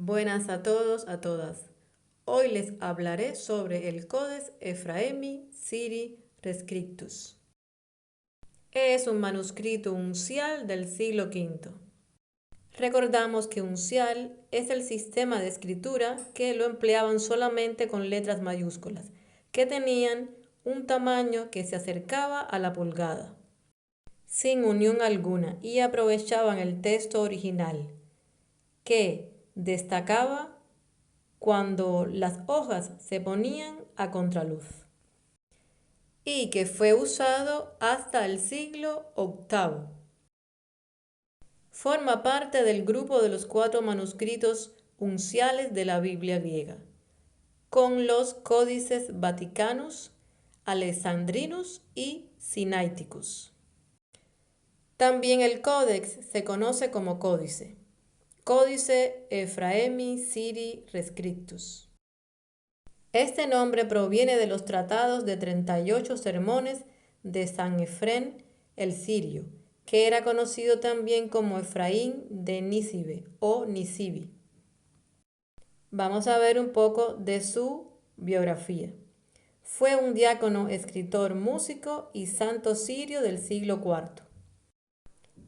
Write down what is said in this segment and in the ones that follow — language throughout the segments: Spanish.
Buenas a todos, a todas. Hoy les hablaré sobre el Codex Ephraemi Syri Rescriptus. Es un manuscrito uncial del siglo V. Recordamos que uncial es el sistema de escritura que lo empleaban solamente con letras mayúsculas, que tenían un tamaño que se acercaba a la pulgada, sin unión alguna, y aprovechaban el texto original, que destacaba cuando las hojas se ponían a contraluz, y que fue usado hasta el siglo VIII. Forma parte del grupo de los 4 manuscritos unciales de la Biblia griega, con los códices Vaticanus, Alexandrinus y Sinaiticus. También el códex se conoce como códice, Códice Ephraemi Syri Rescriptus. Este nombre proviene de los tratados de 38 sermones de San Efrén el Sirio, que era conocido también como Efraín de Nisibe o Nisibi. Vamos a ver un poco de su biografía. Fue un diácono, escritor, músico y santo sirio del siglo IV.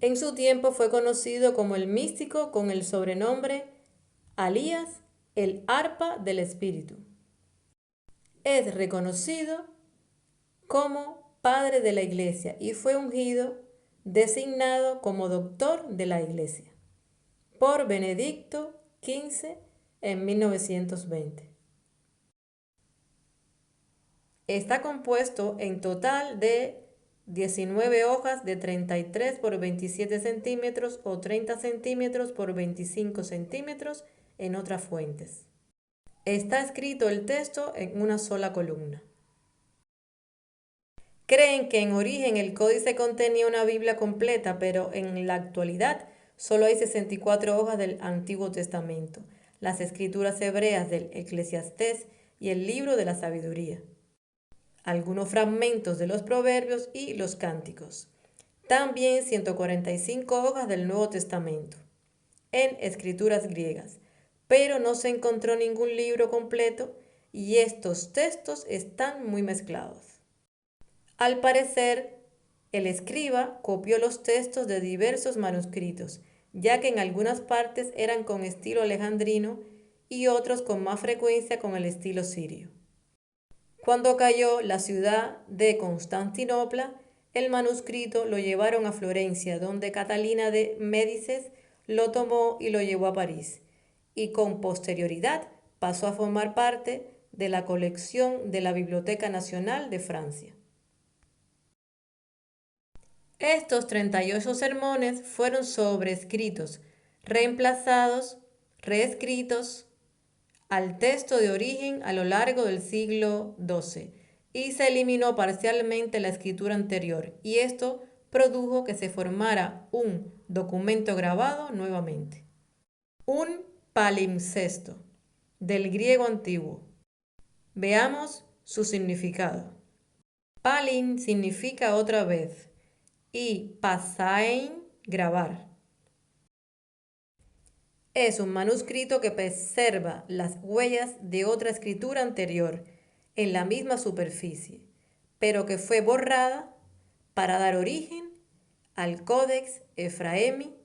En su tiempo fue conocido como el místico con el sobrenombre Alías, el arpa del espíritu. Es reconocido como padre de la Iglesia y fue ungido, designado como doctor de la Iglesia por Benedicto XV en 1920. Está compuesto en total de 19 hojas de 33 por 27 centímetros o 30 centímetros por 25 centímetros en otras fuentes. Está escrito el texto en una sola columna. Creen que en origen el códice contenía una Biblia completa, pero en la actualidad solo hay 64 hojas del Antiguo Testamento, las escrituras hebreas del Eclesiastés y el libro de la sabiduría, algunos fragmentos de los proverbios y los cánticos. También 145 hojas del Nuevo Testamento, en escrituras griegas, pero no se encontró ningún libro completo y estos textos están muy mezclados. Al parecer, el escriba copió los textos de diversos manuscritos, ya que en algunas partes eran con estilo alejandrino y otros con más frecuencia con el estilo sirio. Cuando cayó la ciudad de Constantinopla, el manuscrito lo llevaron a Florencia, donde Catalina de Médicis lo tomó y lo llevó a París, y con posterioridad pasó a formar parte de la colección de la Biblioteca Nacional de Francia. Estos 38 sermones fueron sobrescritos, reemplazados, reescritos al texto de origen a lo largo del siglo XII y se eliminó parcialmente la escritura anterior, y esto produjo que se formara un documento grabado nuevamente. Un palimpsesto del griego antiguo. Veamos su significado. Palin significa otra vez y pasain, grabar. Es un manuscrito que preserva las huellas de otra escritura anterior en la misma superficie, pero que fue borrada para dar origen al Códex Ephraemi,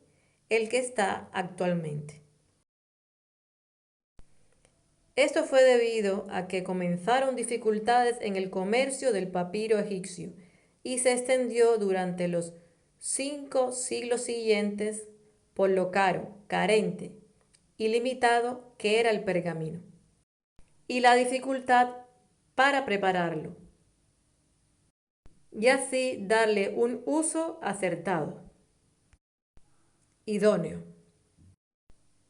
el que está actualmente. Esto fue debido a que comenzaron dificultades en el comercio del papiro egipcio y se extendió durante los 5 siglos siguientes por lo caro, carente y limitado que era el pergamino, y la dificultad para prepararlo, y así darle un uso acertado, idóneo.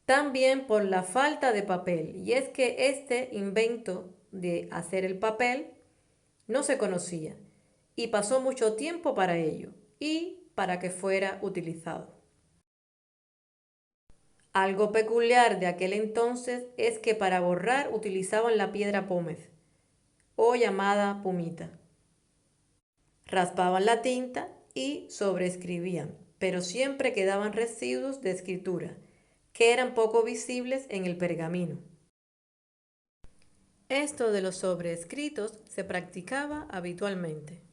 También por la falta de papel, y es que este invento de hacer el papel no se conocía, y pasó mucho tiempo para ello, y para que fuera utilizado. Algo peculiar de aquel entonces es que para borrar utilizaban la piedra pómez, o llamada pumita. Raspaban la tinta y sobreescribían, pero siempre quedaban residuos de escritura, que eran poco visibles en el pergamino. Esto de los sobrescritos se practicaba habitualmente.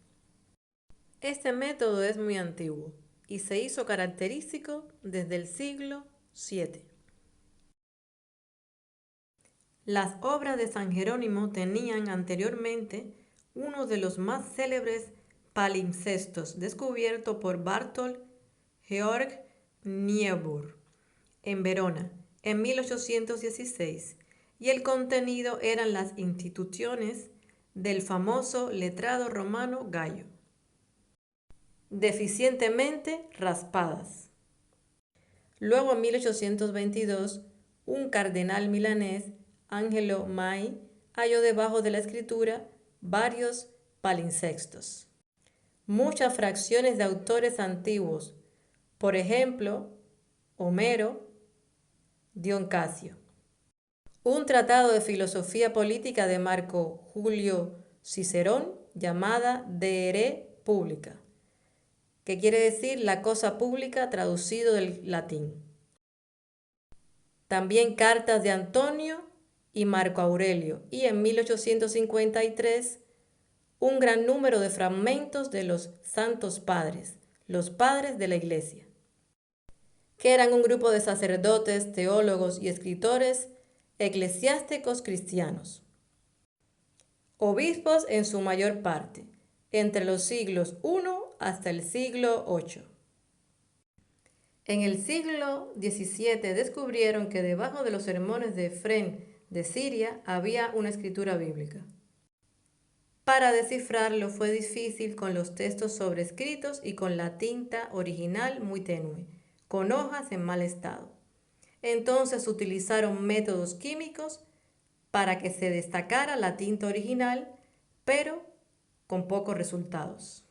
Este método es muy antiguo y se hizo característico desde el siglo VII. Las obras de San Jerónimo tenían anteriormente uno de los más célebres palimpsestos descubierto por Barthold Georg Niebuhr en Verona en 1816, y el contenido eran las instituciones del famoso letrado romano Gallo, deficientemente raspadas. Luego en 1822, un cardenal milanés, Angelo Mai, halló debajo de la escritura varios palimpsestos, muchas fracciones de autores antiguos, por ejemplo, Homero, Dion Casio. Un tratado de filosofía política de Marco Julio Cicerón llamada De Re Publica, que quiere decir la cosa pública traducido del latín. También cartas de Antonio y Marco Aurelio, y en 1853 un gran número de fragmentos de los Santos Padres, los padres de la Iglesia, que eran un grupo de sacerdotes, teólogos y escritores eclesiásticos cristianos, obispos en su mayor parte, entre los siglos I hasta el siglo VIII. En el siglo XVII descubrieron que debajo de los sermones de Efrén de Siria había una escritura bíblica. Para descifrarlo fue difícil con los textos sobrescritos y con la tinta original muy tenue, con hojas en mal estado. Entonces utilizaron métodos químicos para que se destacara la tinta original, pero con pocos resultados.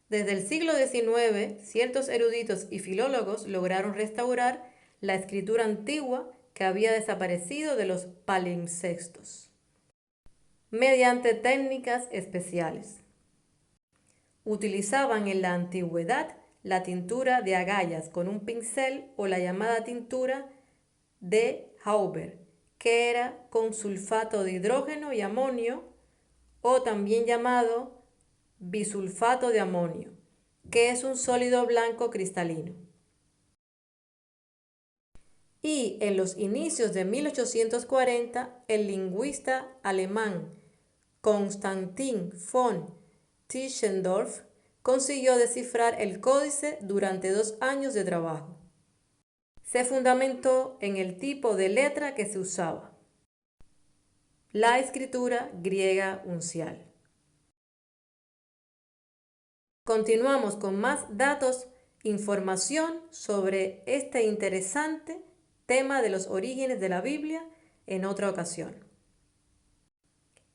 Desde el siglo XIX, ciertos eruditos y filólogos lograron restaurar la escritura antigua que había desaparecido de los palimpsestos, mediante técnicas especiales. Utilizaban en la antigüedad la tintura de agallas con un pincel o la llamada tintura de Hauber, que era con sulfato de hidrógeno y amonio, o también llamado bisulfato de amonio, que es un sólido blanco cristalino. Y en los inicios de 1840, el lingüista alemán Konstantin von Tischendorf consiguió descifrar el códice durante 2 años de trabajo. Se fundamentó en el tipo de letra que se usaba, la escritura griega uncial. Continuamos con más datos, información sobre este interesante tema de los orígenes de la Biblia en otra ocasión.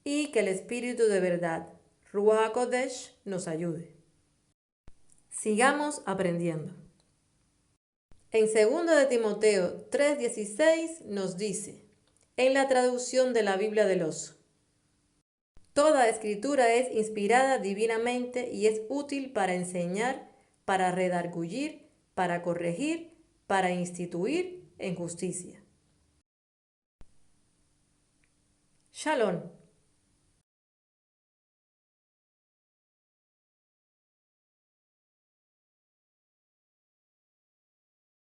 Y que el Espíritu de verdad, Ruach HaKodesh, nos ayude. Sigamos aprendiendo. En 2 de Timoteo 3:16 nos dice, en la traducción de la Biblia del Oso: toda escritura es inspirada divinamente y es útil para enseñar, para redargüir, para corregir, para instituir en justicia. Shalom.